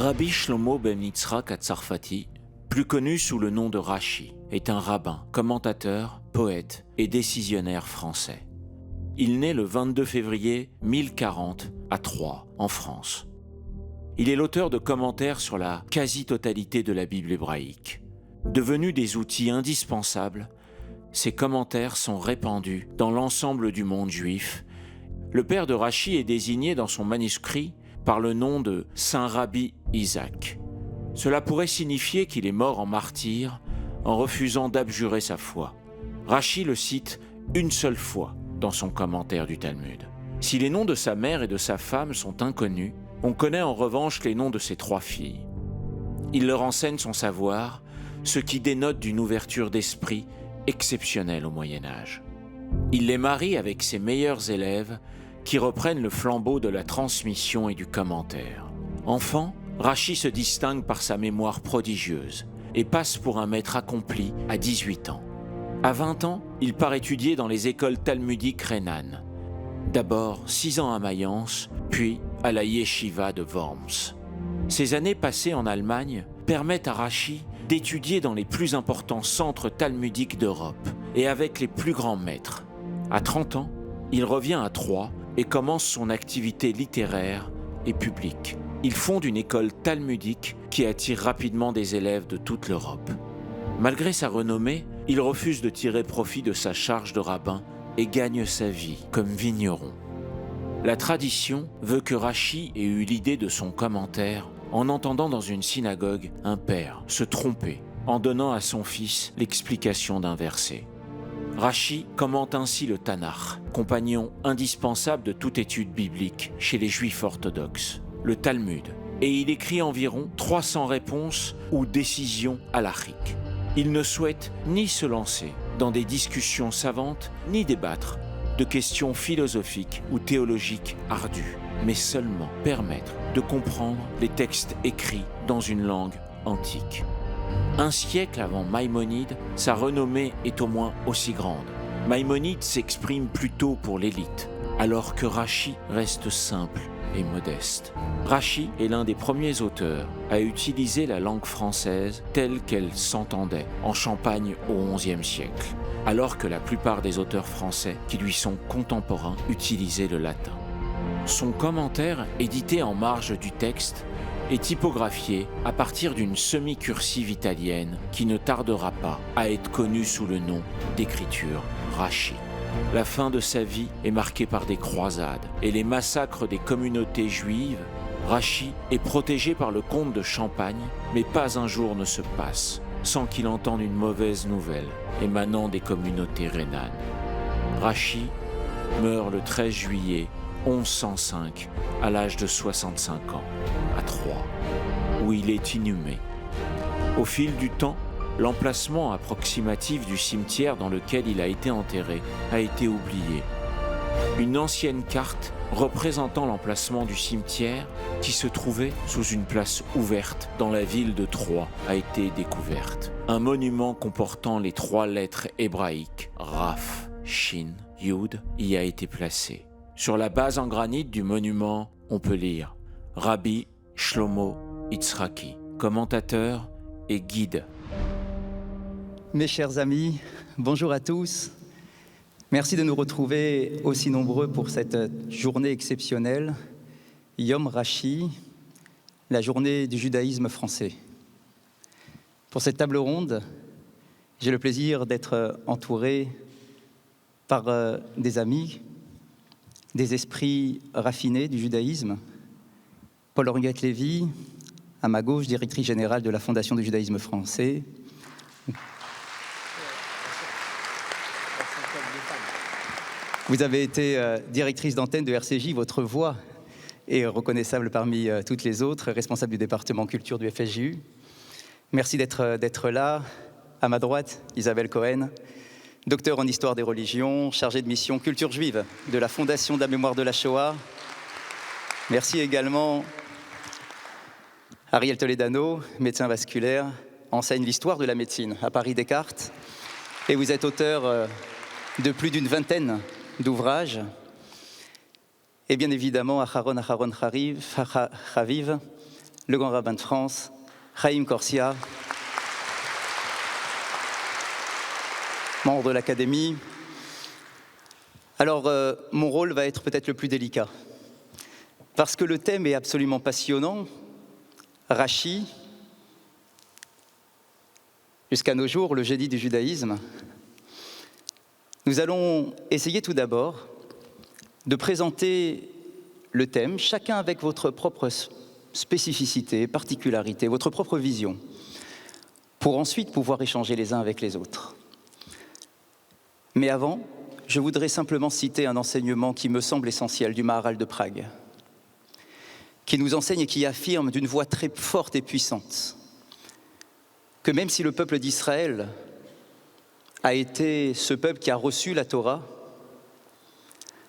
Rabbi Shlomo ben Yitzhak Hatzarfati, plus connu sous le nom de Rashi, est un rabbin, commentateur, poète et décisionnaire français. Il naît le 22 février 1040 à Troyes, en France. Il est l'auteur de commentaires sur la quasi-totalité de la Bible hébraïque. Devenus des outils indispensables, ces commentaires sont répandus dans l'ensemble du monde juif. Le père de Rashi est désigné dans son manuscrit par le nom de Saint Rabbi Isaac. Cela pourrait signifier qu'il est mort en martyr en refusant d'abjurer sa foi. Rashi le cite une seule fois dans son commentaire du Talmud. Si les noms de sa mère et de sa femme sont inconnus, on connaît en revanche les noms de ses 3 filles. Il leur enseigne son savoir, ce qui dénote d'une ouverture d'esprit exceptionnelle au Moyen-Âge. Il les marie avec ses meilleurs élèves qui reprennent le flambeau de la transmission et du commentaire. Enfant, Rashi se distingue par sa mémoire prodigieuse et passe pour un maître accompli à 18 ans. À 20 ans, il part étudier dans les écoles talmudiques rhénanes. D'abord 6 ans à Mayence, puis à la Yeshiva de Worms. Ces années passées en Allemagne permettent à Rashi d'étudier dans les plus importants centres talmudiques d'Europe et avec les plus grands maîtres. À 30 ans, il revient à Troyes et commence son activité littéraire et publique. Il fonde une école talmudique qui attire rapidement des élèves de toute l'Europe. Malgré sa renommée, il refuse de tirer profit de sa charge de rabbin et gagne sa vie comme vigneron. La tradition veut que Rashi ait eu l'idée de son commentaire en entendant dans une synagogue un père se tromper en donnant à son fils l'explication d'un verset. Rashi commente ainsi le Tanakh, compagnon indispensable de toute étude biblique chez les Juifs orthodoxes, le Talmud, et il écrit environ 300 réponses ou décisions halachiques. Il ne souhaite ni se lancer dans des discussions savantes, ni débattre de questions philosophiques ou théologiques ardues, mais seulement permettre de comprendre les textes écrits dans une langue antique. Un siècle avant Maïmonide, sa renommée est au moins aussi grande. Maïmonide s'exprime plutôt pour l'élite, alors que Rashi reste simple et modeste. Rashi est l'un des premiers auteurs à utiliser la langue française telle qu'elle s'entendait en Champagne au XIe siècle, alors que la plupart des auteurs français qui lui sont contemporains utilisaient le latin. Son commentaire, édité en marge du texte, est typographié à partir d'une semi-cursive italienne qui ne tardera pas à être connue sous le nom d'écriture Rashi. La fin de sa vie est marquée par des croisades et les massacres des communautés juives. Rashi est protégé par le comte de Champagne, mais pas un jour ne se passe sans qu'il entende une mauvaise nouvelle émanant des communautés rhénanes. Rashi meurt le 13 juillet 1105 à l'âge de 65 ans, à Troyes, où il est inhumé. Au fil du temps, l'emplacement approximatif du cimetière dans lequel il a été enterré a été oublié. Une ancienne carte représentant l'emplacement du cimetière, qui se trouvait sous une place ouverte dans la ville de Troyes, a été découverte. Un monument comportant les 3 lettres hébraïques, Raf, Shin, Yud, y a été placé. Sur la base en granit du monument, on peut lire Rabbi Shlomo Yitzhaki, commentateur et guide. Mes chers amis, bonjour à tous. Merci de nous retrouver aussi nombreux pour cette journée exceptionnelle, Yom Rashi, la journée du judaïsme français. Pour cette table ronde, j'ai le plaisir d'être entouré par des amis, des esprits raffinés du judaïsme. Paul-Henriette Lévy, à ma gauche, directrice générale de la Fondation du judaïsme français. Vous avez été directrice d'antenne de RCJ, votre voix est reconnaissable parmi toutes les autres, responsable du département culture du FSJU. Merci d'être là. À ma droite, Isabelle Cohen, docteur en histoire des religions, chargée de mission culture juive de la Fondation de la mémoire de la Shoah. Merci également Ariel Toledano, médecin vasculaire, enseigne l'histoire de la médecine à Paris Descartes. Et vous êtes auteur de plus d'une vingtaine d'ouvrages. Et bien évidemment, Aharon Chaviv, le grand rabbin de France, Chaim Corsia, membre de l'Académie. Alors, mon rôle va être peut-être le plus délicat, parce que le thème est absolument passionnant. Rachi, jusqu'à nos jours, le génie du judaïsme. Nous allons essayer tout d'abord de présenter le thème, chacun avec votre propre spécificité, particularité, votre propre vision, pour ensuite pouvoir échanger les uns avec les autres. Mais avant, je voudrais simplement citer un enseignement qui me semble essentiel du Maharal de Prague, qui nous enseigne et qui affirme d'une voix très forte et puissante que même si le peuple d'Israël a été ce peuple qui a reçu la Torah,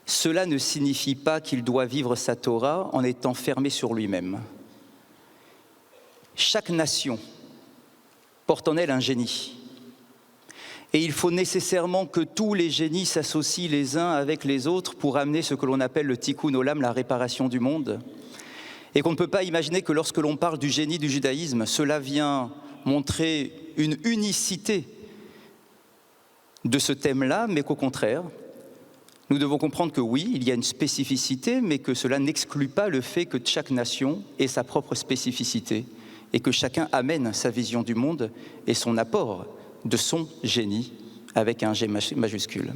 cela ne signifie pas qu'il doit vivre sa Torah en étant fermé sur lui-même. Chaque nation porte en elle un génie. Et il faut nécessairement que tous les génies s'associent les uns avec les autres pour amener ce que l'on appelle le tikkun olam, la réparation du monde. Et qu'on ne peut pas imaginer que lorsque l'on parle du génie du judaïsme, cela vient montrer une unicité de ce thème-là, mais qu'au contraire, nous devons comprendre que oui, il y a une spécificité, mais que cela n'exclut pas le fait que chaque nation ait sa propre spécificité et que chacun amène sa vision du monde et son apport de son génie avec un G majuscule.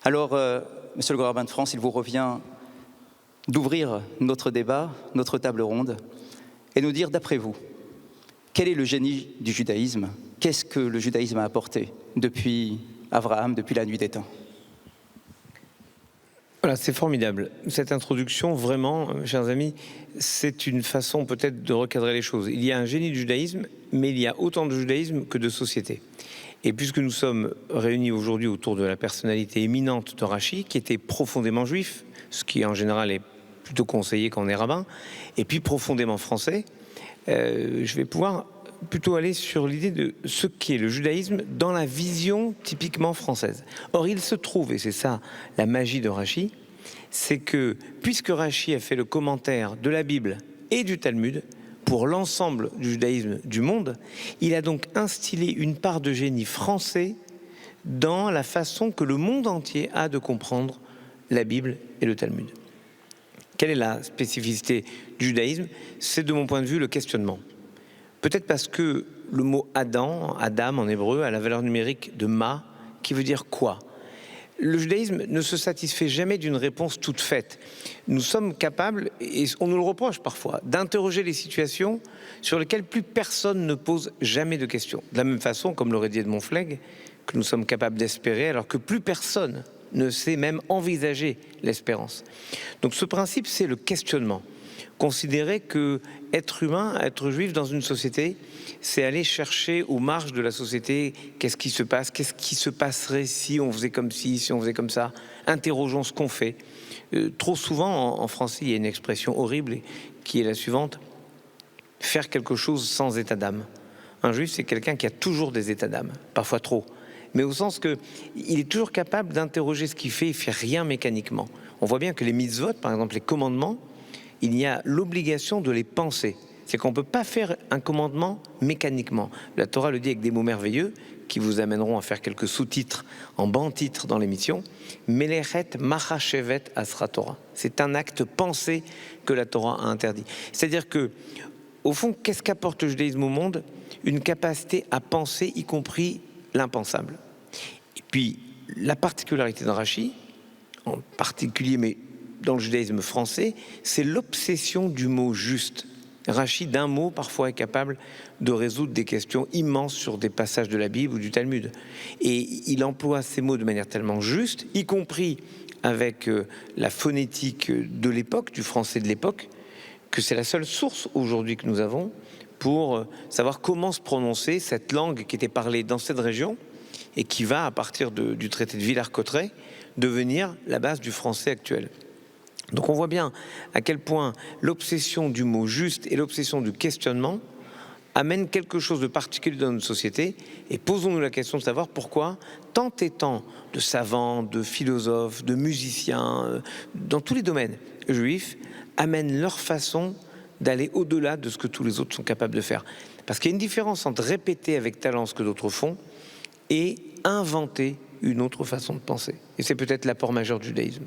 Alors, Monsieur le grand rabbin de France, il vous revient d'ouvrir notre débat, notre table ronde, et nous dire, d'après vous, quel est le génie du judaïsme? Qu'est-ce que le judaïsme a apporté depuis Abraham, depuis la nuit des temps? Voilà, c'est formidable. Cette introduction, vraiment, chers amis, c'est une façon peut-être de recadrer les choses. Il y a un génie du judaïsme, mais il y a autant de judaïsme que de société. Et puisque nous sommes réunis aujourd'hui autour de la personnalité éminente de Rachi, qui était profondément juif, ce qui en général est plutôt conseillé quand on est rabbin, et puis profondément français, je vais pouvoir plutôt aller sur l'idée de ce qu'est le judaïsme dans la vision typiquement française. Or, il se trouve, et c'est ça la magie de Rachi, c'est que puisque Rachi a fait le commentaire de la Bible et du Talmud pour l'ensemble du judaïsme du monde, il a donc instillé une part de génie français dans la façon que le monde entier a de comprendre la Bible et le Talmud. Quelle est la spécificité du judaïsme? C'est de mon point de vue le questionnement. Peut-être parce que le mot Adam en hébreu, a la valeur numérique de ma, qui veut dire quoi? Le judaïsme ne se satisfait jamais d'une réponse toute faite. Nous sommes capables, et on nous le reproche parfois, d'interroger les situations sur lesquelles plus personne ne pose jamais de questions. De la même façon, comme l'aurait dit Edmond Flegg, que nous sommes capables d'espérer alors que plus personne ne sait même envisager l'espérance. Donc ce principe, c'est le questionnement. Considérer que être humain, être juif dans une société, c'est aller chercher aux marges de la société qu'est-ce qui se passe, qu'est-ce qui se passerait si on faisait comme ci, si on faisait comme ça. Interrogeons ce qu'on fait. Trop souvent, en français, il y a une expression horrible qui est la suivante: faire quelque chose sans état d'âme. Un juif, c'est quelqu'un qui a toujours des états d'âme, parfois trop, mais au sens que il est toujours capable d'interroger ce qu'il fait, il fait rien mécaniquement. On voit bien que les mitzvot, par exemple les commandements, il y a l'obligation de les penser. C'est qu'on ne peut pas faire un commandement mécaniquement. La Torah le dit avec des mots merveilleux qui vous amèneront à faire quelques sous-titres en banc-titres dans l'émission. Melechet machashevet asra Torah. C'est un acte pensé que la Torah a interdit. C'est-à-dire que, au fond, qu'est-ce qu'apporte le judaïsme au monde? Une capacité à penser, y compris l'impensable. Et puis, la particularité de Rachi, en particulier, mais dans le judaïsme français, c'est l'obsession du mot juste. Rachi, d'un mot, parfois, est capable de résoudre des questions immenses sur des passages de la Bible ou du Talmud. Et il emploie ces mots de manière tellement juste, y compris avec la phonétique de l'époque, du français de l'époque, que c'est la seule source aujourd'hui que nous avons pour savoir comment se prononcer cette langue qui était parlée dans cette région et qui va, à partir du traité de Villers-Cotterêts, devenir la base du français actuel. Donc on voit bien à quel point l'obsession du mot juste et l'obsession du questionnement amènent quelque chose de particulier dans notre société. Et posons-nous la question de savoir pourquoi tant et tant de savants, de philosophes, de musiciens, dans tous les domaines juifs, amènent leur façon d'aller au-delà de ce que tous les autres sont capables de faire. Parce qu'il y a une différence entre répéter avec talent ce que d'autres font et inventer une autre façon de penser. Et c'est peut-être l'apport majeur du judaïsme.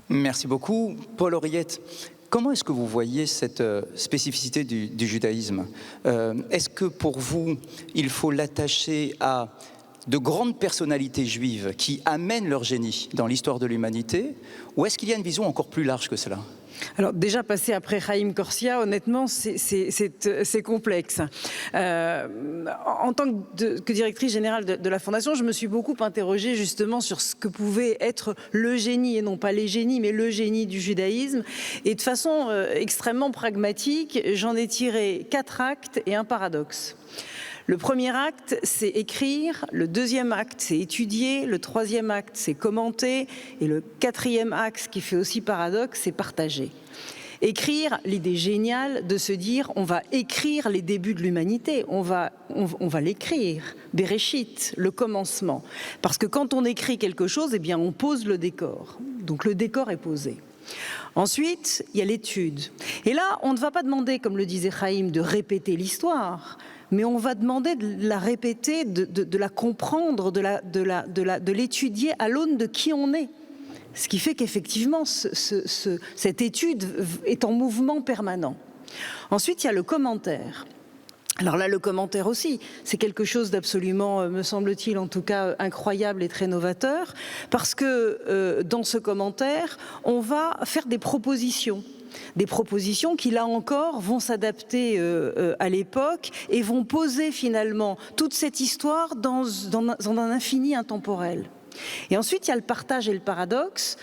Merci beaucoup. Paul Henriette, comment est-ce que vous voyez cette spécificité du judaïsme ? Est-ce que pour vous, il faut l'attacher à de grandes personnalités juives qui amènent leur génie dans l'histoire de l'humanité, ou est-ce qu'il y a une vision encore plus large que cela ? Alors déjà, passer après Chaim Corsia, honnêtement, c'est complexe. En tant que directrice générale de la Fondation, je me suis beaucoup interrogée justement sur ce que pouvait être le génie, et non pas les génies, mais le génie du judaïsme. Et de façon extrêmement pragmatique, j'en ai tiré 4 actes et un paradoxe. Le premier acte, c'est écrire, le deuxième acte, c'est étudier, le troisième acte, c'est commenter, et le quatrième acte, qui fait aussi paradoxe, c'est partager. Écrire, l'idée géniale de se dire on va écrire les débuts de l'humanité, on va l'écrire, Bereshit, le commencement. Parce que quand on écrit quelque chose, eh bien on pose le décor. Donc le décor est posé. Ensuite, il y a l'étude. Et là, on ne va pas demander, comme le disait Chaim, de répéter l'histoire, mais on va demander de la répéter, de la comprendre, de l'étudier à l'aune de qui on est. Ce qui fait qu'effectivement, cette étude est en mouvement permanent. Ensuite, il y a le commentaire. Alors là, le commentaire aussi, c'est quelque chose d'absolument, me semble-t-il, en tout cas incroyable et très novateur, parce que dans ce commentaire, on va faire des propositions qui, là encore, vont s'adapter à l'époque et vont poser finalement toute cette histoire dans un infini intemporel. Et ensuite, il y a le partage et le paradoxe.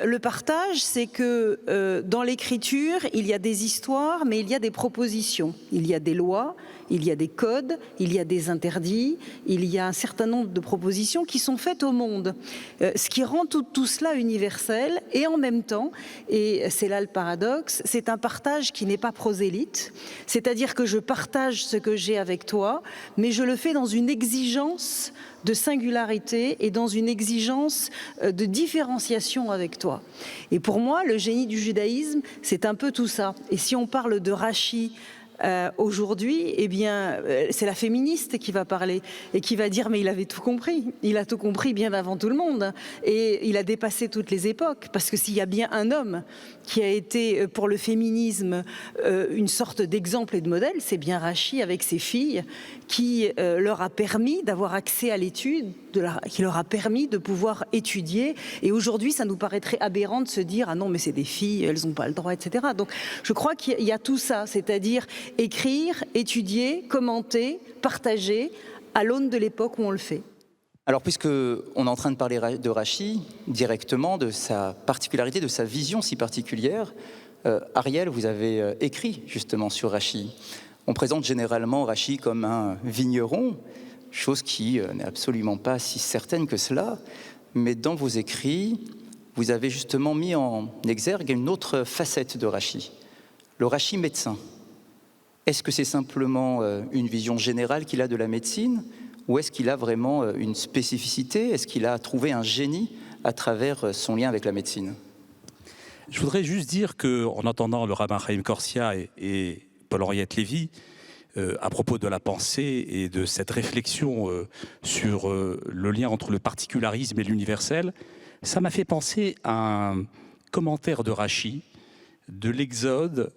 Le partage, c'est que dans l'écriture, il y a des histoires, mais il y a des propositions. Il y a des lois, il y a des codes, il y a des interdits, il y a un certain nombre de propositions qui sont faites au monde. Ce qui rend tout cela universel, et en même temps, et c'est là le paradoxe, c'est un partage qui n'est pas prosélyte, c'est-à-dire que je partage ce que j'ai avec toi, mais je le fais dans une exigence de singularité et dans une exigence de différenciation avec toi. Et pour moi, le génie du judaïsme, c'est un peu tout ça. Et si on parle de Rashi aujourd'hui, eh bien, c'est la féministe qui va parler et qui va dire mais il avait tout compris. Il a tout compris bien avant tout le monde et il a dépassé toutes les époques. Parce que s'il y a bien un homme qui a été pour le féminisme une sorte d'exemple et de modèle, c'est bien Rashi avec ses filles qui leur a permis d'avoir accès à l'étude, qui leur a permis de pouvoir étudier. Et aujourd'hui, ça nous paraîtrait aberrant de se dire ah non mais c'est des filles, elles n'ont pas le droit, etc. Donc je crois qu'il y a tout ça, c'est-à-dire écrire, étudier, commenter, partager à l'aune de l'époque où on le fait. Alors, puisqu'on est en train de parler de Rashi, directement, de sa particularité, de sa vision si particulière, Ariel, vous avez écrit justement sur Rashi. On présente généralement Rashi comme un vigneron, chose qui n'est absolument pas si certaine que cela, mais dans vos écrits, vous avez justement mis en exergue une autre facette de Rashi, le Rashi médecin. Est-ce que c'est simplement une vision générale qu'il a de la médecine ou est-ce qu'il a vraiment une spécificité? Est-ce qu'il a trouvé un génie à travers son lien avec la médecine? Je voudrais juste dire qu'en entendant le rabbin Chaim Corsia et Paul-Henriette Lévy, à propos de la pensée et de cette réflexion sur le lien entre le particularisme et l'universel, ça m'a fait penser à un commentaire de Rashi, de l'Exode,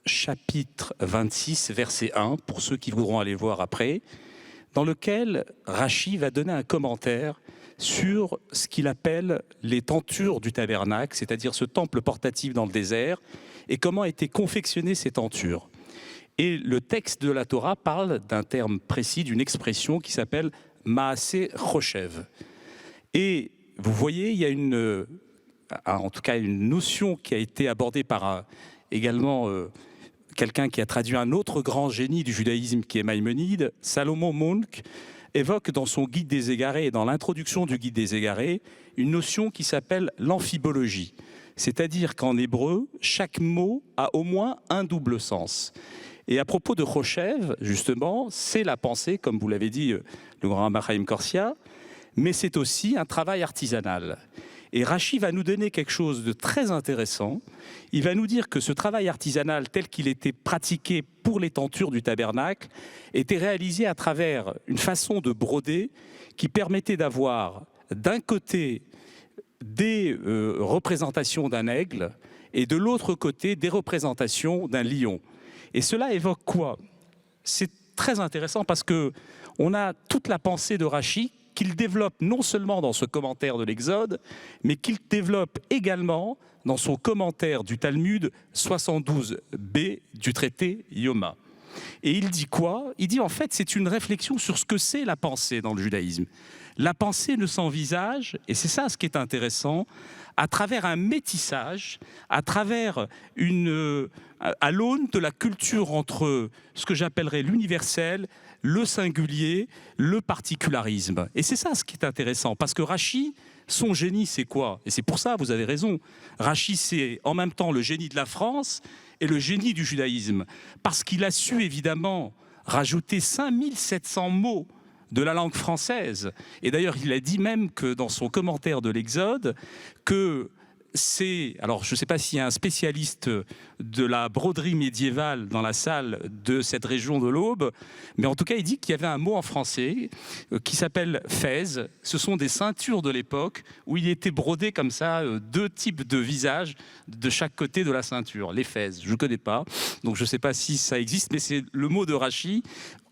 chapitre 26, verset 1, pour ceux qui voudront aller voir après, dans lequel Rashi va donner un commentaire sur ce qu'il appelle les tentures du tabernacle, c'est-à-dire ce temple portatif dans le désert, et comment étaient confectionnées ces tentures. Et le texte de la Torah parle d'un terme précis, d'une expression qui s'appelle « Maaseh Choshev ». Et vous voyez, il y a en tout cas une notion qui a été abordée par également quelqu'un qui a traduit un autre grand génie du judaïsme qui est Maïmonide. Salomon Munk évoque dans son Guide des égarés et dans l'introduction du Guide des égarés une notion qui s'appelle l'amphibologie. C'est-à-dire qu'en hébreu, chaque mot a au moins un double sens. Et à propos de Choshev, justement, c'est la pensée, comme vous l'avez dit, le grand Chaim Corsia, mais c'est aussi un travail artisanal. Et Rachi va nous donner quelque chose de très intéressant. Il va nous dire que ce travail artisanal tel qu'il était pratiqué pour les tentures du tabernacle était réalisé à travers une façon de broder qui permettait d'avoir d'un côté des représentations d'un aigle et de l'autre côté des représentations d'un lion. Et cela évoque quoi? C'est très intéressant parce qu'on a toute la pensée de Rachi qu'il développe non seulement dans ce commentaire de l'Exode, mais qu'il développe également dans son commentaire du Talmud 72b du traité Yoma. Et il dit quoi? Il dit en fait c'est une réflexion sur ce que c'est la pensée dans le judaïsme. La pensée ne s'envisage, et c'est ça ce qui est intéressant, à travers un métissage, à travers à l'aune de la culture entre ce que j'appellerais l'universel, le singulier, le particularisme. Et c'est ça ce qui est intéressant, parce que Rachi, son génie, c'est quoi? Et c'est pour ça, vous avez raison, Rachi, c'est en même temps le génie de la France et le génie du judaïsme, parce qu'il a su évidemment rajouter 5700 mots de la langue française. Et d'ailleurs, il a dit même que dans son commentaire de l'Exode, que c'est... Alors, je ne sais pas s'il y a un spécialiste de la broderie médiévale dans la salle de cette région de l'Aube, mais en tout cas, il dit qu'il y avait un mot en français qui s'appelle fez. Ce sont des ceintures de l'époque où il était brodé comme ça, deux types de visages de chaque côté de la ceinture. Les fez, je ne connais pas, donc je ne sais pas si ça existe, mais c'est le mot de Rachi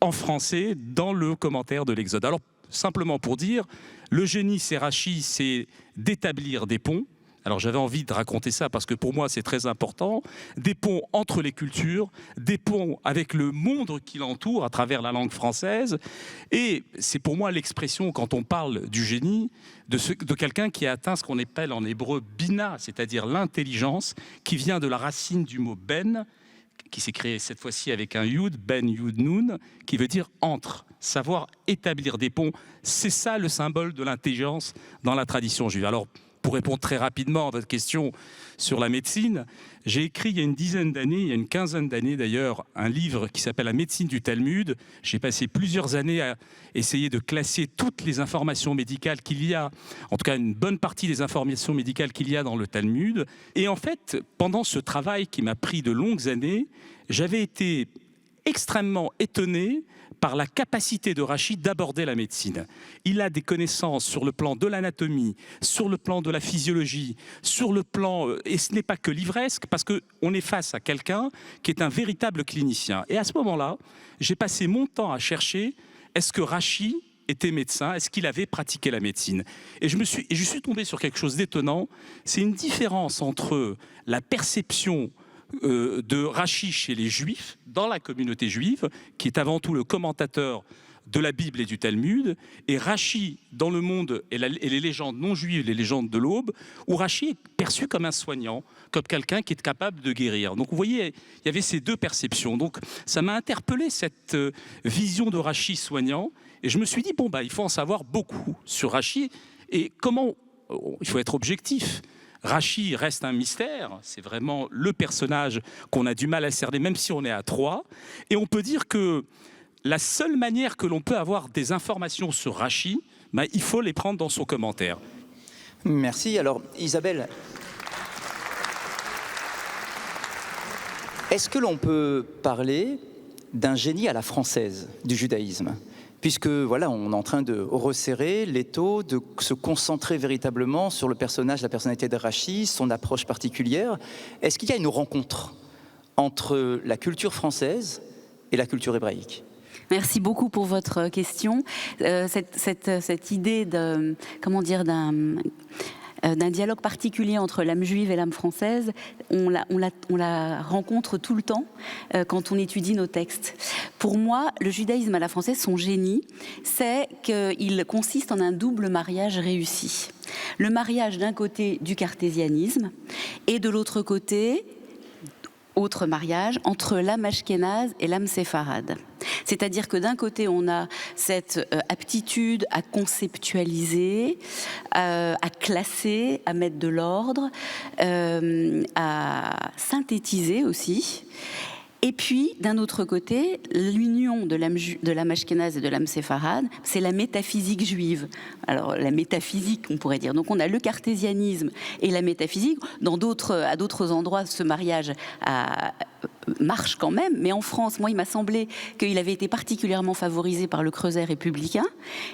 en français dans le commentaire de l'Exode. Alors, simplement pour dire, le génie, c'est Rachi, c'est d'établir des ponts. Alors j'avais envie de raconter ça parce que pour moi c'est très important, des ponts entre les cultures, des ponts avec le monde qui l'entoure à travers la langue française, et c'est pour moi l'expression quand on parle du génie, de quelqu'un qui a atteint ce qu'on appelle en hébreu bina, c'est-à-dire l'intelligence qui vient de la racine du mot ben, qui s'est créé cette fois-ci avec un yud, ben yud nun, qui veut dire entre, savoir établir des ponts, c'est ça le symbole de l'intelligence dans la tradition juive. Alors, pour répondre très rapidement à votre question sur la médecine, j'ai écrit il y a une dizaine d'années, il y a une quinzaine d'années d'ailleurs, un livre qui s'appelle « La médecine du Talmud ». J'ai passé plusieurs années à essayer de classer toutes les informations médicales qu'il y a, en tout cas une bonne partie des informations médicales qu'il y a dans le Talmud. Et en fait, pendant ce travail qui m'a pris de longues années, j'avais été extrêmement étonné par la capacité de Rachi d'aborder la médecine. Il a des connaissances sur le plan de l'anatomie, sur le plan de la physiologie, sur le plan... Et ce n'est pas que livresque, parce qu'on est face à quelqu'un qui est un véritable clinicien. Et à ce moment-là, j'ai passé mon temps à chercher, est-ce que Rachi était médecin, est-ce qu'il avait pratiqué la médecine? Et je suis tombé sur quelque chose d'étonnant, c'est une différence entre la perception de Rachi chez les Juifs, dans la communauté juive, qui est avant tout le commentateur de la Bible et du Talmud, et Rachi dans le monde et les légendes non juives, les légendes de l'Aube, où Rachi est perçu comme un soignant, comme quelqu'un qui est capable de guérir. Donc vous voyez, il y avait ces deux perceptions. Donc ça m'a interpellé cette vision de Rachi soignant, et je me suis dit, bon, il faut en savoir beaucoup sur Rachi, et comment, il faut être objectif. Rachi reste un mystère, c'est vraiment le personnage qu'on a du mal à cerner, même si on est à 3. Et on peut dire que la seule manière que l'on peut avoir des informations sur Rachi, il faut les prendre dans son commentaire. Merci. Alors, Isabelle, est-ce que l'on peut parler d'un génie à la française du judaïsme ? Puisque voilà, on est en train de resserrer l'étau, de se concentrer véritablement sur le personnage, la personnalité de Rachi, son approche particulière. Est-ce qu'il y a une rencontre entre la culture française et la culture hébraïque ? Merci beaucoup pour votre question. Cette idée d'un dialogue particulier entre l'âme juive et l'âme française, on la rencontre tout le temps quand on étudie nos textes. Pour moi, le judaïsme à la française, son génie, c'est qu'il consiste en un double mariage réussi. Le mariage d'un côté du cartésianisme et de l'autre côté, autre mariage, entre l'âme ashkénaze et l'âme séfarade. C'est-à-dire que d'un côté, on a cette aptitude à conceptualiser, à classer, à mettre de l'ordre, à synthétiser aussi. Et puis, d'un autre côté, l'union de l'âme ashkénaze et de l'âme séfarade, c'est la métaphysique juive. Alors, la métaphysique, on pourrait dire. Donc, on a le cartésianisme et la métaphysique. À d'autres endroits, ce mariage marche quand même, mais en France, moi, il m'a semblé qu'il avait été particulièrement favorisé par le creuset républicain.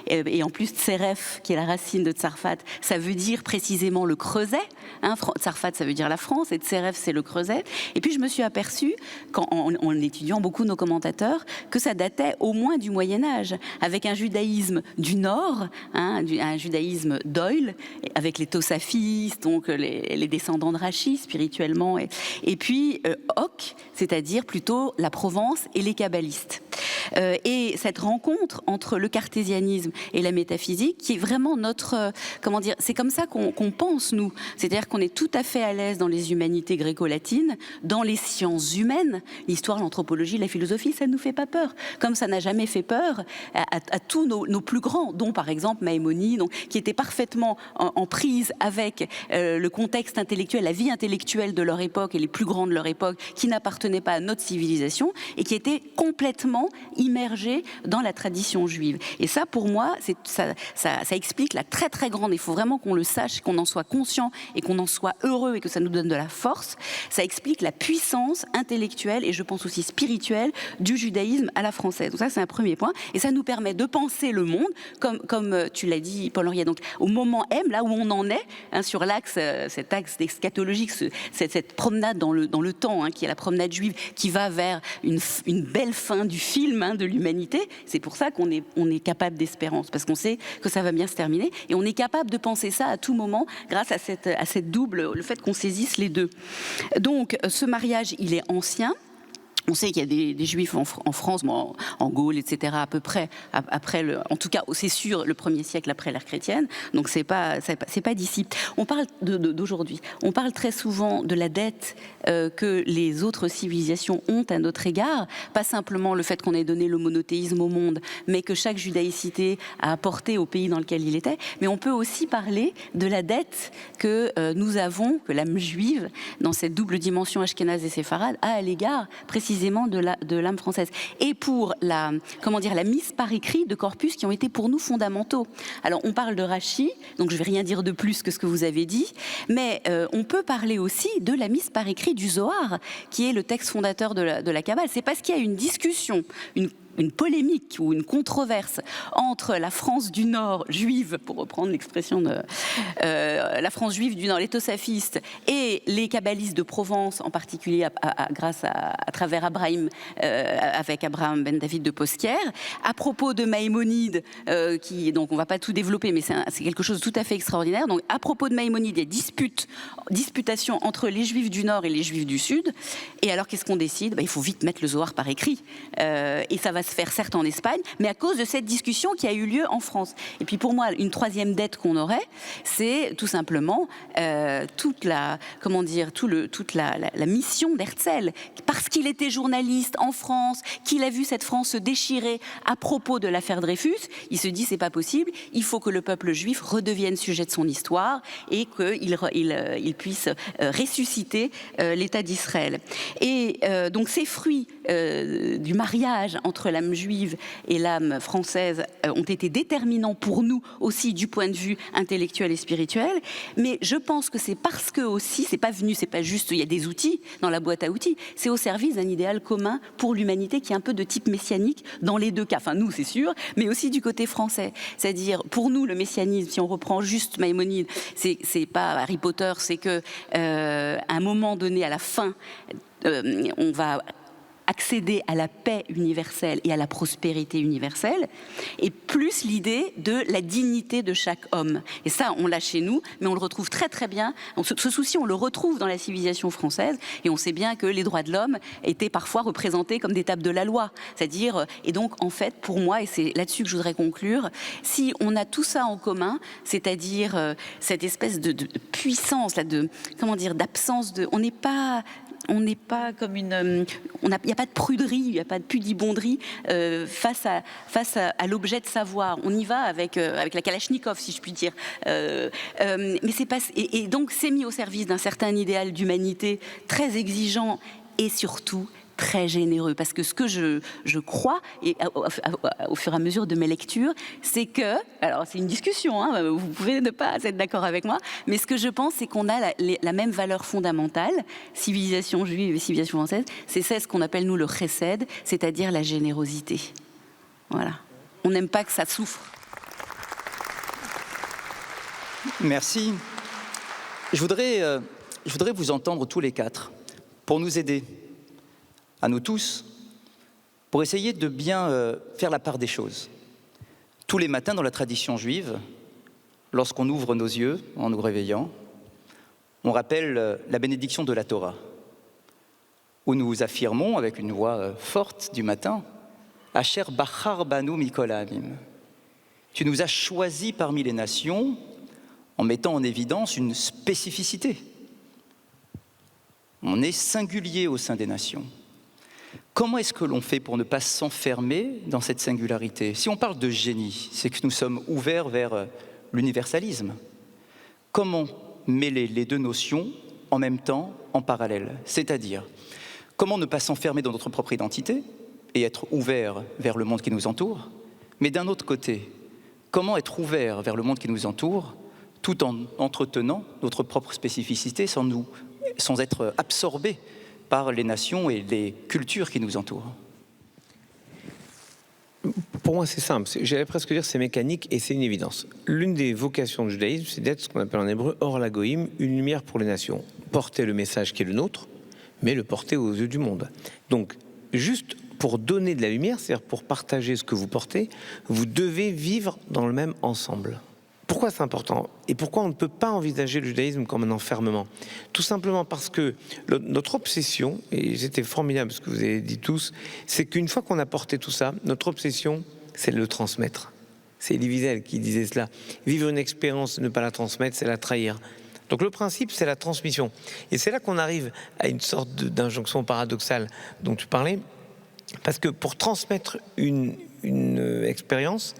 Et en plus, Tseref, qui est la racine de Tzarfat, ça veut dire précisément le creuset. Tzarfat, ça veut dire la France, et Tseref, c'est le creuset. Et puis, je me suis aperçue, en étudiant beaucoup nos commentateurs, que ça datait au moins du Moyen-Âge, avec un judaïsme du Nord, un judaïsme d'Oil, avec les Tosafistes, donc les descendants de Rachi, spirituellement, et puis Hoc, c'est-à-dire plutôt la Provence et les kabbalistes. Et cette rencontre entre le cartésianisme et la métaphysique, qui est vraiment notre... c'est comme ça qu'on pense, nous. C'est-à-dire qu'on est tout à fait à l'aise dans les humanités gréco-latines, dans les sciences humaines, l'histoire, l'anthropologie, la philosophie, ça ne nous fait pas peur. Comme ça n'a jamais fait peur à tous nos plus grands, dont par exemple Maïmonide, qui étaient parfaitement en prise avec le contexte intellectuel, la vie intellectuelle de leur époque et les plus grands de leur époque, qui n'appartenaient pas à notre civilisation et qui étaient complètement immergés dans la tradition juive. Et ça, pour moi, ça explique la très très grande, il faut vraiment qu'on le sache, qu'on en soit conscient et qu'on en soit heureux et que ça nous donne de la force, ça explique la puissance intellectuelle et je pense aussi spirituelle du judaïsme à la française. Donc ça, c'est un premier point. Et ça nous permet de penser le monde, comme tu l'as dit, Paul-Henri, donc au moment M, là où on en est, sur l'axe, cet axe eschatologique, cette promenade dans le temps, qui est la promenade juive, qui va vers une belle fin du film de l'humanité. C'est pour ça qu'on est capable d'espérance, parce qu'on sait que ça va bien se terminer, et on est capable de penser ça à tout moment, grâce à cette double, le fait qu'on saisisse les deux. Donc, ce mariage, il est ancien. On sait qu'il y a des juifs en France, en Gaule, etc., à peu près, en tout cas, c'est sûr, le 1er siècle après l'ère chrétienne, donc c'est pas d'ici. On parle d'aujourd'hui. On parle très souvent de la dette que les autres civilisations ont à notre égard, pas simplement le fait qu'on ait donné le monothéisme au monde, mais que chaque judaïcité a apporté au pays dans lequel il était, mais on peut aussi parler de la dette que nous avons, que l'âme juive, dans cette double dimension ashkénaze et séfarade, a à l'égard précisément de l'âme française. Et pour la mise par écrit de corpus qui ont été pour nous fondamentaux. Alors, on parle de Rachi, donc je ne vais rien dire de plus que ce que vous avez dit, mais on peut parler aussi de la mise par écrit du Zohar, qui est le texte fondateur de la Kabbale. C'est parce qu'il y a une discussion, une polémique ou une controverse entre la France du Nord juive, pour reprendre l'expression de la France juive du Nord, les Tosafistes, et les kabbalistes de Provence, en particulier à travers Abraham, avec Abraham ben David de Posquière, à propos de Maïmonide, donc on ne va pas tout développer, mais c'est quelque chose de tout à fait extraordinaire. Donc à propos de Maïmonide, il y a disputation entre les Juifs du Nord et les Juifs du Sud. Et alors qu'est-ce qu'on décide ? Il faut vite mettre le Zohar par écrit, et ça va se faire certes en Espagne, mais à cause de cette discussion qui a eu lieu en France. Et puis pour moi, une troisième dette qu'on aurait, c'est tout simplement toute la mission d'Herzl, parce qu'il était journaliste en France, qu'il a vu cette France se déchirer à propos de l'affaire Dreyfus, il se dit c'est pas possible, il faut que le peuple juif redevienne sujet de son histoire et qu'il puisse ressusciter l'État d'Israël. Et donc ces fruits du mariage entre l'âme juive et l'âme française ont été déterminants pour nous aussi du point de vue intellectuel et spirituel, mais je pense que c'est parce que aussi, c'est pas juste il y a des outils dans la boîte à outils, c'est au service d'un idéal commun pour l'humanité qui est un peu de type messianique dans les deux cas, enfin nous c'est sûr, mais aussi du côté français, c'est-à-dire pour nous le messianisme, si on reprend juste Maïmonide, c'est pas Harry Potter, c'est que à un moment donné, à la fin, on va accéder à la paix universelle et à la prospérité universelle, et plus l'idée de la dignité de chaque homme. Et ça, on l'a chez nous, mais on le retrouve très très bien. Ce souci, on le retrouve dans la civilisation française, et on sait bien que les droits de l'homme étaient parfois représentés comme des tables de la loi. C'est-à-dire, et donc en fait, pour moi, et c'est là-dessus que je voudrais conclure, si on a tout ça en commun, c'est-à-dire cette espèce de puissance, là, d'absence de... On n'est pas comme il n'y a pas de pruderie, il n'y a pas de pudibonderie face à l'objet de savoir. On y va avec la Kalachnikov, si je puis dire. Mais c'est pas, et donc c'est mis au service d'un certain idéal d'humanité très exigeant et surtout très généreux. Parce que ce que je crois, et au fur et à mesure de mes lectures, c'est que, alors c'est une discussion, hein, vous pouvez ne pas être d'accord avec moi, mais ce que je pense, c'est qu'on a la même valeur fondamentale, civilisation juive et civilisation française, c'est ce qu'on appelle nous le chesed, c'est-à-dire la générosité. Voilà. On n'aime pas que ça souffre. Merci. Je voudrais vous entendre tous les quatre pour nous aider, à nous tous, pour essayer de bien faire la part des choses. Tous les matins dans la tradition juive, lorsqu'on ouvre nos yeux en nous réveillant, on rappelle la bénédiction de la Torah, où nous affirmons avec une voix forte du matin « Asher bachar banu mikol ha'amim » Tu nous as choisis parmi les nations en mettant en évidence une spécificité. On est singulier au sein des nations. Comment est-ce que l'on fait pour ne pas s'enfermer dans cette singularité? Si on parle de génie, c'est que nous sommes ouverts vers l'universalisme. Comment mêler les deux notions en même temps, en parallèle? C'est-à-dire, comment ne pas s'enfermer dans notre propre identité et être ouvert vers le monde qui nous entoure, mais d'un autre côté, comment être ouvert vers le monde qui nous entoure tout en entretenant notre propre spécificité sans être absorbé par les nations et les cultures qui nous entourent? Pour moi, c'est simple. J'allais presque dire c'est mécanique et c'est une évidence. L'une des vocations du judaïsme, c'est d'être ce qu'on appelle en hébreu Or Lagoïm, une lumière pour les nations. Porter le message qui est le nôtre, mais le porter aux yeux du monde. Donc, juste pour donner de la lumière, c'est-à-dire pour partager ce que vous portez, vous devez vivre dans le même ensemble. Pourquoi c'est important? Et pourquoi on ne peut pas envisager le judaïsme comme un enfermement? Tout simplement parce que notre obsession, et c'était formidable ce que vous avez dit tous, c'est qu'une fois qu'on a porté tout ça, notre obsession, c'est de le transmettre. C'est Elie Wiesel qui disait cela. Vivre une expérience, ne pas la transmettre, c'est la trahir. Donc le principe, c'est la transmission. Et c'est là qu'on arrive à une sorte d'injonction paradoxale dont tu parlais, parce que pour transmettre une expérience,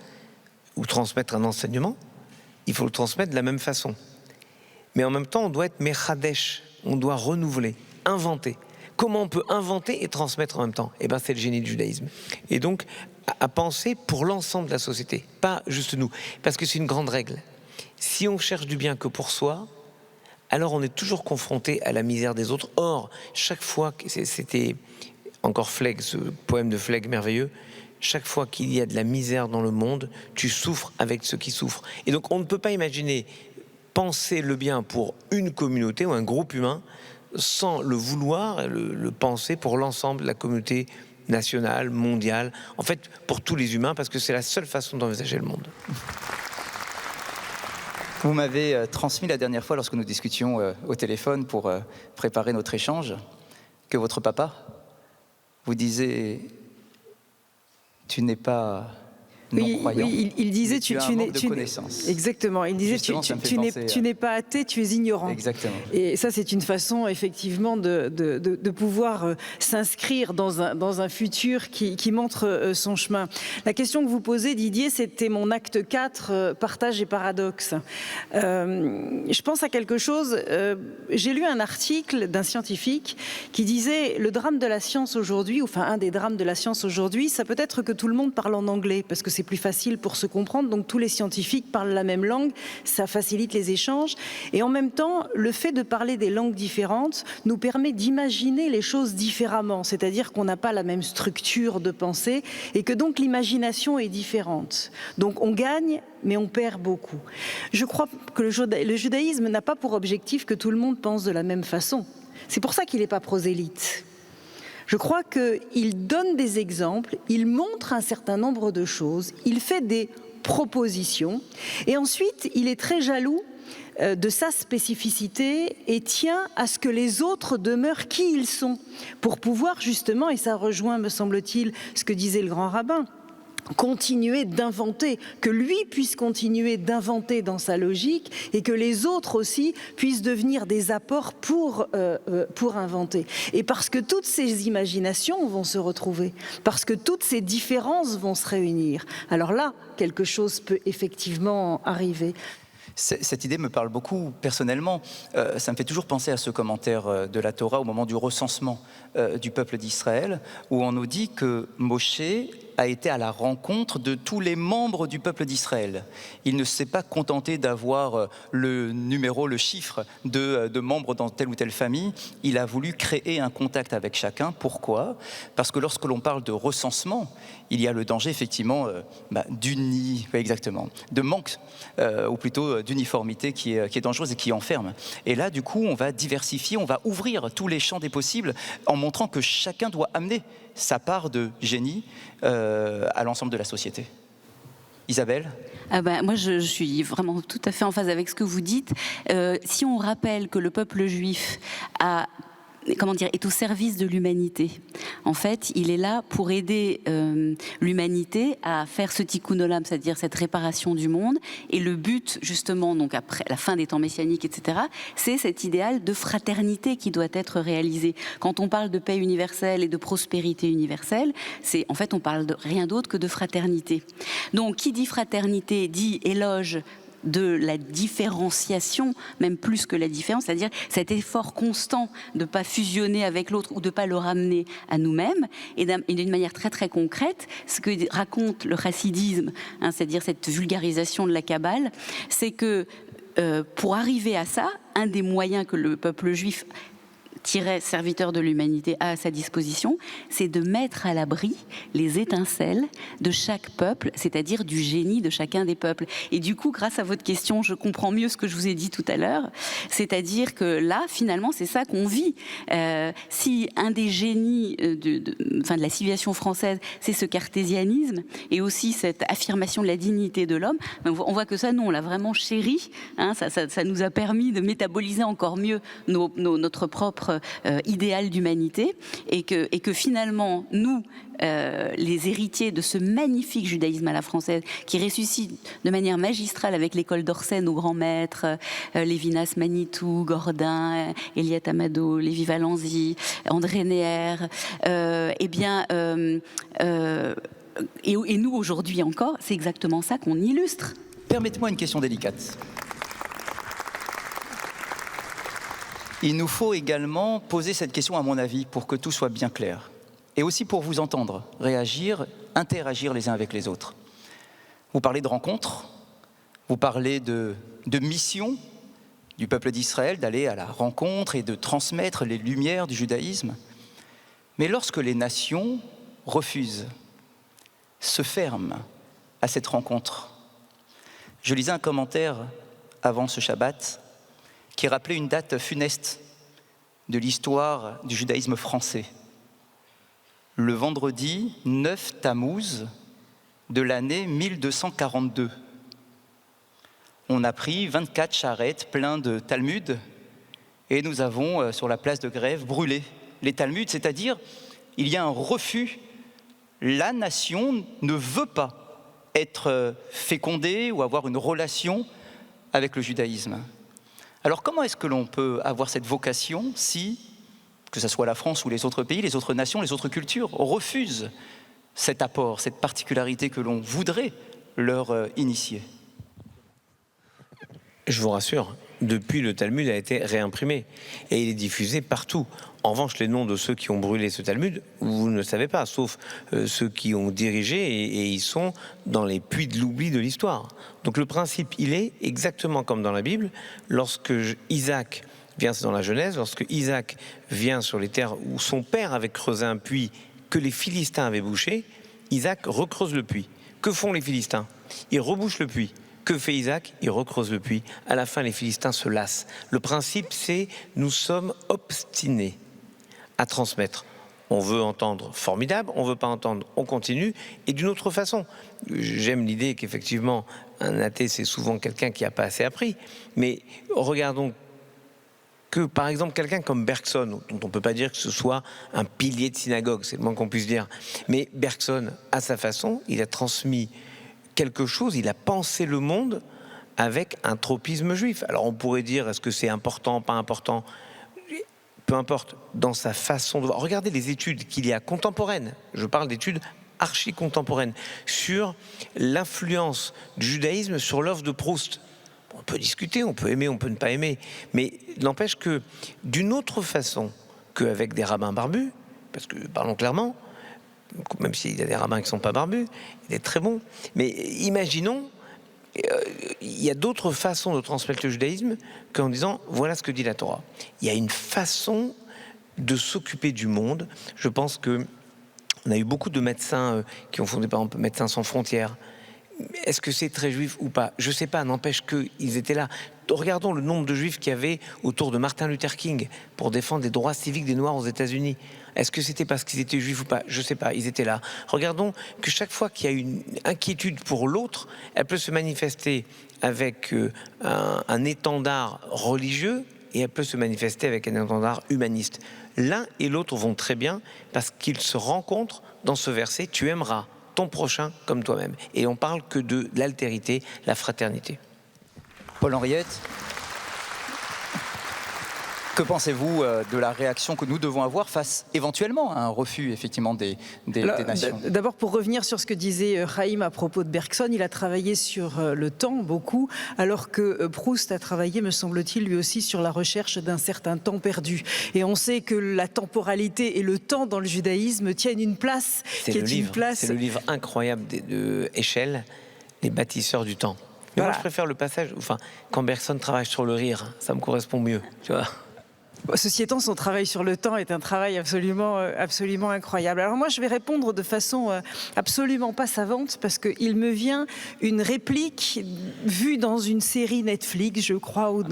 ou transmettre un enseignement, il faut le transmettre de la même façon. Mais en même temps, on doit être mechadesh, on doit renouveler, inventer. Comment on peut inventer et transmettre en même temps? Eh bien, c'est le génie du judaïsme. Et donc, à penser pour l'ensemble de la société, pas juste nous. Parce que c'est une grande règle. Si on cherche du bien que pour soi, alors on est toujours confronté à la misère des autres. Or, chaque fois, c'était encore Flegg, ce poème de Flegg merveilleux, chaque fois qu'il y a de la misère dans le monde, tu souffres avec ceux qui souffrent. Et donc on ne peut pas imaginer penser le bien pour une communauté ou un groupe humain sans le vouloir, le penser pour l'ensemble de la communauté nationale, mondiale, en fait pour tous les humains, parce que c'est la seule façon d'envisager le monde. Vous m'avez transmis la dernière fois, lorsque nous discutions au téléphone pour préparer notre échange, que votre papa vous disait... Tu n'es pas non-croyant. Oui, il disait tu as un manque de connaissances. Exactement. Il disait tu n'es pas athée, tu es ignorant. Exactement. Et ça, c'est une façon effectivement de pouvoir s'inscrire dans un futur qui montre son chemin. La question que vous posez, Didier, c'était mon acte 4, partage et paradoxe. Je pense à quelque chose. J'ai lu un article d'un scientifique qui disait le drame de la science aujourd'hui, enfin un des drames de la science aujourd'hui, ça peut être que tout le monde parle en anglais parce que c'est plus facile pour se comprendre, donc tous les scientifiques parlent la même langue, ça facilite les échanges, et en même temps, le fait de parler des langues différentes nous permet d'imaginer les choses différemment, c'est-à-dire qu'on n'a pas la même structure de pensée, et que donc l'imagination est différente. Donc on gagne, mais on perd beaucoup. Je crois que le judaïsme n'a pas pour objectif que tout le monde pense de la même façon. C'est pour ça qu'il n'est pas prosélyte. Je crois qu'il donne des exemples, il montre un certain nombre de choses, il fait des propositions, et ensuite il est très jaloux de sa spécificité et tient à ce que les autres demeurent qui ils sont, pour pouvoir justement, et ça rejoint, me semble-t-il, ce que disait le grand rabbin, continuer d'inventer, que lui puisse continuer d'inventer dans sa logique et que les autres aussi puissent devenir des apports pour inventer. Et parce que toutes ces imaginations vont se retrouver, parce que toutes ces différences vont se réunir, alors là, quelque chose peut effectivement arriver. Cette idée me parle beaucoup personnellement. Ça me fait toujours penser à ce commentaire de la Torah au moment du recensement du peuple d'Israël, où on nous dit que Moshe a été à la rencontre de tous les membres du peuple d'Israël. Il ne s'est pas contenté d'avoir le numéro, le chiffre de membres dans telle ou telle famille. Il a voulu créer un contact avec chacun. Pourquoi ? Parce que lorsque l'on parle de recensement, il y a le danger effectivement de manque, ou plutôt d'uniformité qui est dangereuse et qui enferme. Et là, du coup, on va diversifier, on va ouvrir tous les champs des possibles en montrant que chacun doit amener sa part de génie à l'ensemble de la société. Isabelle ? Moi, je suis vraiment tout à fait en phase avec ce que vous dites. Si on rappelle que le peuple juif est au service de l'humanité. En fait, il est là pour aider l'humanité à faire ce tikkun olam, c'est-à-dire cette réparation du monde. Et le but, justement, donc après la fin des temps messianiques, etc., c'est cet idéal de fraternité qui doit être réalisé. Quand on parle de paix universelle et de prospérité universelle, en fait, on parle de rien d'autre que de fraternité. Donc, qui dit fraternité dit éloge de la différenciation, même plus que la différence, c'est-à-dire cet effort constant de ne pas fusionner avec l'autre ou de ne pas le ramener à nous-mêmes, et d'une manière très très concrète, ce que raconte le chassidisme, c'est-à-dire cette vulgarisation de la Kabbale, c'est que pour arriver à ça, un des moyens que le peuple juif serviteur de l'humanité a à sa disposition, c'est de mettre à l'abri les étincelles de chaque peuple, c'est-à-dire du génie de chacun des peuples. Et du coup, grâce à votre question, je comprends mieux ce que je vous ai dit tout à l'heure, c'est-à-dire que là, finalement, c'est ça qu'on vit. Si un des génies de la civilisation française, c'est ce cartésianisme et aussi cette affirmation de la dignité de l'homme, on voit que ça, nous, on l'a vraiment chéri. Ça nous a permis de métaboliser encore mieux notre propre idéal d'humanité, et que finalement, nous, les héritiers de ce magnifique judaïsme à la française, qui ressuscite de manière magistrale avec l'école d'Orsay, nos grands maîtres, Lévinas Manitou, Gordin, Eliette Amado, Lévi Valenzy, André Neher, et nous, aujourd'hui encore, c'est exactement ça qu'on illustre. Permettez-moi une question délicate. Il nous faut également poser cette question, à mon avis, pour que tout soit bien clair. Et aussi pour vous entendre, réagir, interagir les uns avec les autres. Vous parlez de rencontres, vous parlez de mission du peuple d'Israël, d'aller à la rencontre et de transmettre les lumières du judaïsme. Mais lorsque les nations refusent, se ferment à cette rencontre, je lisais un commentaire avant ce Shabbat qui rappelait une date funeste de l'histoire du judaïsme français. Le vendredi 9 Tammuz de l'année 1242. On a pris 24 charrettes pleines de Talmud et nous avons, sur la place de Grève, brûlé les Talmuds, c'est-à-dire il y a un refus. La nation ne veut pas être fécondée ou avoir une relation avec le judaïsme. Alors comment est-ce que l'on peut avoir cette vocation si, que ce soit la France ou les autres pays, les autres nations, les autres cultures, refusent cet apport, cette particularité que l'on voudrait leur initier ? Je vous rassure, depuis le Talmud a été réimprimé et il est diffusé partout. En revanche, les noms de ceux qui ont brûlé ce Talmud, vous ne le savez pas, sauf ceux qui ont dirigé et ils sont dans les puits de l'oubli de l'histoire. Donc le principe, il est exactement comme dans la Bible. Lorsque Isaac vient, c'est dans la Genèse, lorsque Isaac vient sur les terres où son père avait creusé un puits que les Philistins avaient bouché, Isaac recreuse le puits. Que font les Philistins ? Ils rebouchent le puits. Que fait Isaac ? Il recreuse le puits. À la fin, les Philistins se lassent. Le principe, c'est nous sommes obstinés à transmettre. On veut entendre, formidable. On veut pas entendre, on continue. Et d'une autre façon. J'aime l'idée qu'effectivement, un athée, c'est souvent quelqu'un qui n'a pas assez appris. Mais regardons que, par exemple, quelqu'un comme Bergson, dont on ne peut pas dire que ce soit un pilier de synagogue, c'est le moins qu'on puisse dire. Mais Bergson, à sa façon, il a transmis quelque chose, il a pensé le monde avec un tropisme juif. Alors on pourrait dire, est-ce que c'est important, pas important ? Peu importe, dans sa façon de voir. Regardez les études qu'il y a contemporaines, je parle d'études archi-contemporaines, sur l'influence du judaïsme sur l'œuvre de Proust. On peut discuter, on peut aimer, on peut ne pas aimer, mais n'empêche que d'une autre façon qu'avec des rabbins barbus, parce que parlons clairement, même s'il y a des rabbins qui ne sont pas barbus, il est très bon, mais imaginons, il y a d'autres façons de transmettre le judaïsme qu'en disant voilà ce que dit la Torah. Il y a une façon de s'occuper du monde. Je pense que on a eu beaucoup de médecins qui ont fondé par exemple Médecins sans frontières. Est-ce que c'est très juif ou pas? Je ne sais pas, n'empêche qu'ils étaient là. Regardons le nombre de juifs qu'il y avait autour de Martin Luther King pour défendre les droits civiques des Noirs aux États-Unis. Est-ce que c'était parce qu'ils étaient juifs ou pas? Je ne sais pas, ils étaient là. Regardons que chaque fois qu'il y a une inquiétude pour l'autre, elle peut se manifester avec un étendard religieux et elle peut se manifester avec un étendard humaniste. L'un et l'autre vont très bien parce qu'ils se rencontrent dans ce verset « Tu aimeras ton prochain comme toi-même ». Et on parle que de l'altérité, la fraternité. Paul Henriette, que pensez-vous de la réaction que nous devons avoir face éventuellement à un refus effectivement des nations? D'abord, pour revenir sur ce que disait Chaim à propos de Bergson, il a travaillé sur le temps beaucoup, alors que Proust a travaillé, me semble-t-il, lui aussi sur la recherche d'un certain temps perdu. Et on sait que la temporalité et le temps dans le judaïsme tiennent une place qui est une place... C'est le livre incroyable de Heschel, Les bâtisseurs du temps. Mais voilà. Moi, je préfère le passage, enfin, quand Bergson travaille sur le rire, ça me correspond mieux, tu vois. Ceci étant, son travail sur le temps est un travail absolument incroyable. Alors moi, je vais répondre de façon absolument pas savante, parce qu'il me vient une réplique vue dans une série Netflix, je crois, ou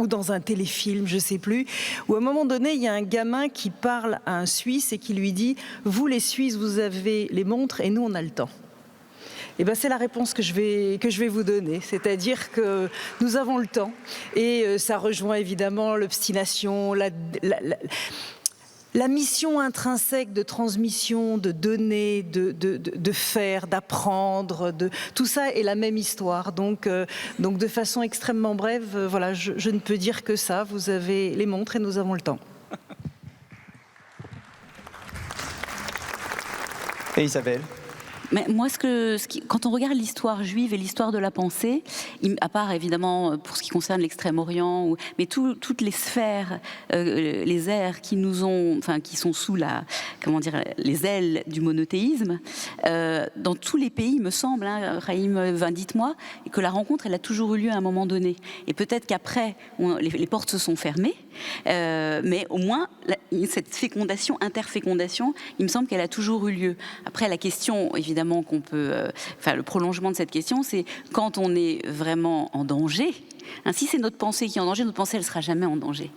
dans un téléfilm, je sais plus, où à un moment donné, il y a un gamin qui parle à un Suisse et qui lui dit « Vous, les Suisses, vous avez les montres et nous, on a le temps ». Eh ben, c'est la réponse que je vais vous donner, c'est-à-dire que nous avons le temps et ça rejoint évidemment l'obstination, la mission intrinsèque de transmission, de donner, de faire, d'apprendre, tout ça est la même histoire. Donc de façon extrêmement brève, voilà, je ne peux dire que ça. Vous avez les montres et nous avons le temps. Et Isabelle? Mais moi, quand on regarde l'histoire juive et l'histoire de la pensée, à part évidemment pour ce qui concerne l'Extrême-Orient, mais toutes les sphères, les aires qui sont sous les ailes du monothéisme, dans tous les pays, il me semble, Chaim, dites-moi, que la rencontre, elle a toujours eu lieu à un moment donné. Et peut-être qu'après, les portes se sont fermées, mais au moins cette fécondation, interfécondation, il me semble qu'elle a toujours eu lieu. Après, la question, évidemment, qu'on peut, le prolongement de cette question, c'est quand on est vraiment en danger. Si c'est notre pensée qui est en danger, notre pensée, elle ne sera jamais en danger.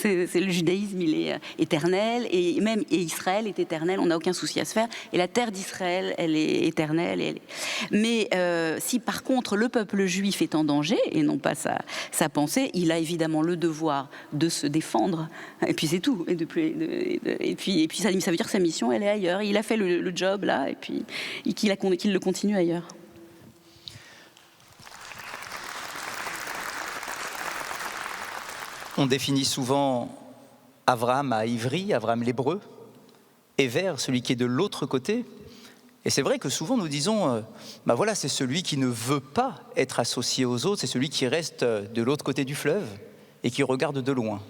C'est le judaïsme, il est éternel, et Israël est éternel, on n'a aucun souci à se faire, et la terre d'Israël, elle est éternelle. Mais si par contre le peuple juif est en danger, et non pas sa pensée, il a évidemment le devoir de se défendre, et puis c'est tout. Et puis ça veut dire que sa mission, elle est ailleurs. Il a fait le job là, et puis qu'il le continue ailleurs. On définit souvent Abraham à Ivry, Abraham l'hébreu, et vers celui qui est de l'autre côté. Et c'est vrai que souvent nous disons, voilà, c'est celui qui ne veut pas être associé aux autres, c'est celui qui reste de l'autre côté du fleuve et qui regarde de loin.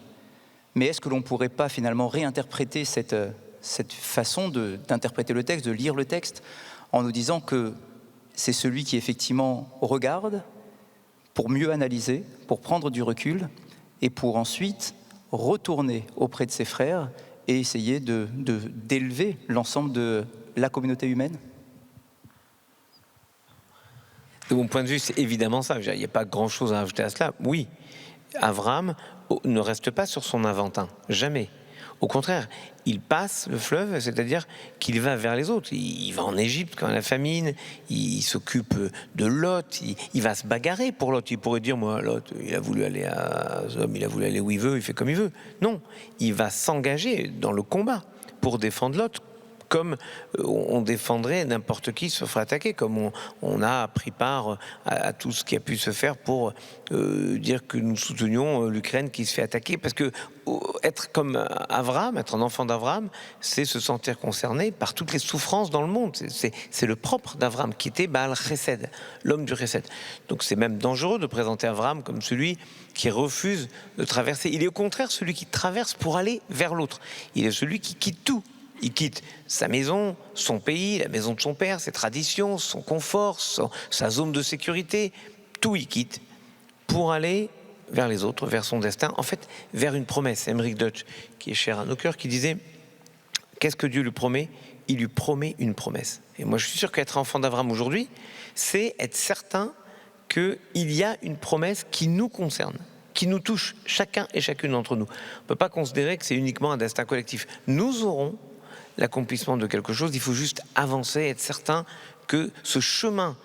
Mais est-ce que l'on ne pourrait pas finalement réinterpréter cette façon d'interpréter le texte, de lire le texte, en nous disant que c'est celui qui effectivement regarde pour mieux analyser, pour prendre du recul, et pour ensuite retourner auprès de ses frères et essayer d'élever l'ensemble de la communauté humaine? De mon point de vue, c'est évidemment ça. Il n'y a pas grand-chose à ajouter à cela. Oui, Abraham ne reste pas sur son Aventin, jamais. Au contraire, il passe le fleuve, c'est-à-dire qu'il va vers les autres. Il va en Égypte quand il y a la famine, il s'occupe de Lot, il va se bagarrer pour Lot. Il pourrait dire, moi, Lot, il a voulu aller à Sodome, il a voulu aller où il veut, il fait comme il veut. Non, il va s'engager dans le combat pour défendre Lot comme on défendrait n'importe qui se ferait attaquer, comme on a pris part à tout ce qui a pu se faire pour dire que nous soutenions l'Ukraine qui se fait attaquer, parce que être comme Abraham, être un enfant d'Abraham, c'est se sentir concerné par toutes les souffrances dans le monde. C'est le propre d'Abraham, qui était Baal Chesed, l'homme du Chesed. Donc c'est même dangereux de présenter Abraham comme celui qui refuse de traverser. Il est au contraire celui qui traverse pour aller vers l'autre. Il est celui qui quitte tout. Il quitte sa maison, son pays, la maison de son père, ses traditions, son confort, sa zone de sécurité. Tout il quitte pour aller vers les autres, vers son destin, en fait, vers une promesse. Emmerich Deutsch, qui est cher à nos cœurs, qui disait « Qu'est-ce que Dieu lui promet ? Il lui promet une promesse. » Et moi, je suis sûr qu'être enfant d'Abraham aujourd'hui, c'est être certain qu'il y a une promesse qui nous concerne, qui nous touche, chacun et chacune d'entre nous. On ne peut pas considérer que c'est uniquement un destin collectif. Nous aurons l'accomplissement de quelque chose, il faut juste avancer, être certain que ce chemin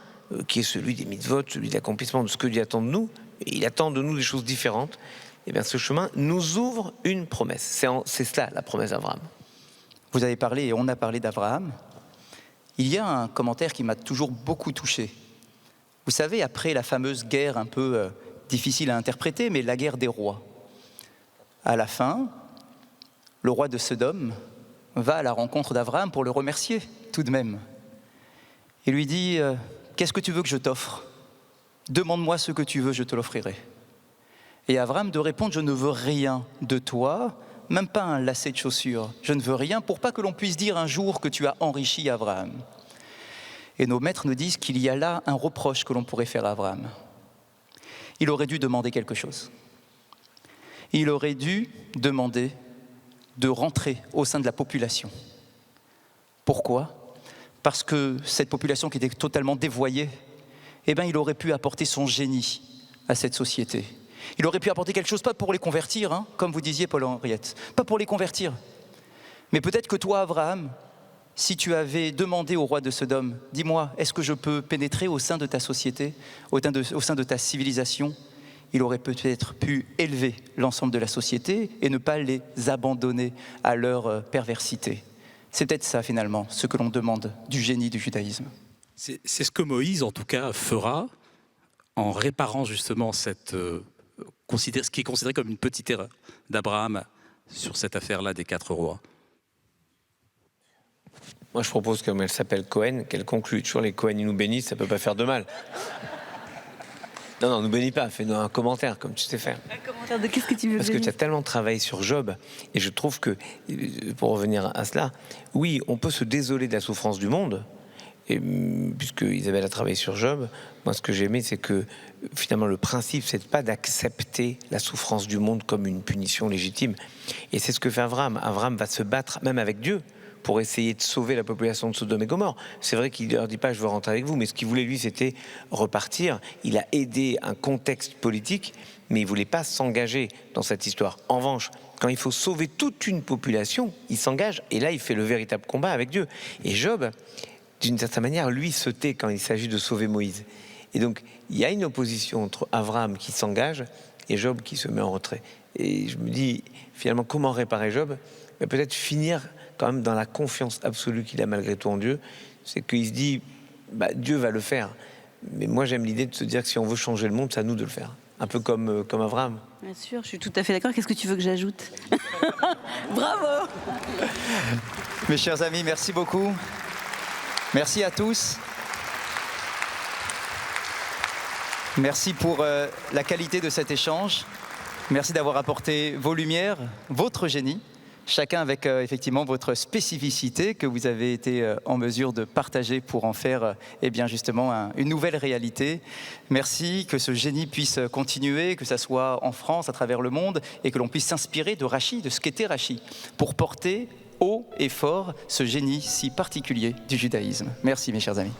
qui est celui des mitzvot, celui de l'accomplissement de ce que Dieu attend de nous, et il attend de nous des choses différentes, et bien ce chemin nous ouvre une promesse. C'est cela la promesse d'Abraham. Vous avez parlé, et on a parlé d'Abraham. Il y a un commentaire qui m'a toujours beaucoup touché. Vous savez, après la fameuse guerre un peu difficile à interpréter, mais la guerre des rois, à la fin, le roi de Sodome va à la rencontre d'Abraham pour le remercier tout de même. Il lui dit « Qu'est-ce que tu veux que je t'offre ? Demande-moi ce que tu veux, je te l'offrirai. » Et Abraham de répondre « Je ne veux rien de toi, même pas un lacet de chaussures. Je ne veux rien pour pas que l'on puisse dire un jour que tu as enrichi Abraham. » Et nos maîtres nous disent qu'il y a là un reproche que l'on pourrait faire à Abraham. Il aurait dû demander quelque chose. Il aurait dû demander de rentrer au sein de la population. Pourquoi ? Parce que cette population qui était totalement dévoyée, eh bien, il aurait pu apporter son génie à cette société. Il aurait pu apporter quelque chose, pas pour les convertir, hein, comme vous disiez, Paul-Henriette, pas pour les convertir. Mais peut-être que toi, Abraham, si tu avais demandé au roi de Sodome, dis-moi, est-ce que je peux pénétrer au sein de ta société, au sein de ta civilisation ? Il aurait peut-être pu élever l'ensemble de la société et ne pas les abandonner à leur perversité. C'est peut-être ça, finalement, ce que l'on demande du génie du judaïsme. C'est ce que Moïse, en tout cas, fera en réparant justement ce qui est considéré comme une petite erreur d'Abraham sur cette affaire-là des 4 rois. Moi, je propose, comme elle s'appelle Cohen, qu'elle conclue. Toujours les Cohen, ils nous bénissent, ça ne peut pas faire de mal. Non, ne bénis pas, fais-nous un commentaire, comme tu sais faire. Un commentaire de qu'est-ce que tu veux? Parce que tu as tellement travaillé sur Job, et je trouve que, pour revenir à cela, oui, on peut se désoler de la souffrance du monde, et puisque Isabelle a travaillé sur Job, moi ce que j'ai aimé, c'est que finalement le principe, c'est pas d'accepter la souffrance du monde comme une punition légitime. Et c'est ce que fait Abraham. Abraham va se battre même avec Dieu pour essayer de sauver la population de Sodome et Gomorrhe. C'est vrai qu'il ne leur dit pas « je veux rentrer avec vous », mais ce qu'il voulait lui, c'était repartir. Il a aidé un contexte politique, mais il ne voulait pas s'engager dans cette histoire. En revanche, quand il faut sauver toute une population, il s'engage, et là, il fait le véritable combat avec Dieu. Et Job, d'une certaine manière, lui, se tait quand il s'agit de sauver Moïse. Et donc, il y a une opposition entre Abraham qui s'engage et Job qui se met en retrait. Et je me dis, finalement, comment réparer Job ? Peut-être finir quand même dans la confiance absolue qu'il a malgré tout en Dieu. C'est qu'il se dit, Dieu va le faire. Mais moi, j'aime l'idée de se dire que si on veut changer le monde, c'est à nous de le faire. Un peu comme Abraham. Bien sûr, je suis tout à fait d'accord. Qu'est-ce que tu veux que j'ajoute ? Bravo ! Mes chers amis, merci beaucoup. Merci à tous. Merci pour la qualité de cet échange. Merci d'avoir apporté vos lumières, votre génie, chacun avec effectivement votre spécificité que vous avez été en mesure de partager pour en faire justement une nouvelle réalité. Merci, que ce génie puisse continuer, que ça soit en France, à travers le monde, et que l'on puisse s'inspirer de Rachi, de ce qu'était Rachi, pour porter haut et fort ce génie si particulier du judaïsme. Merci mes chers amis.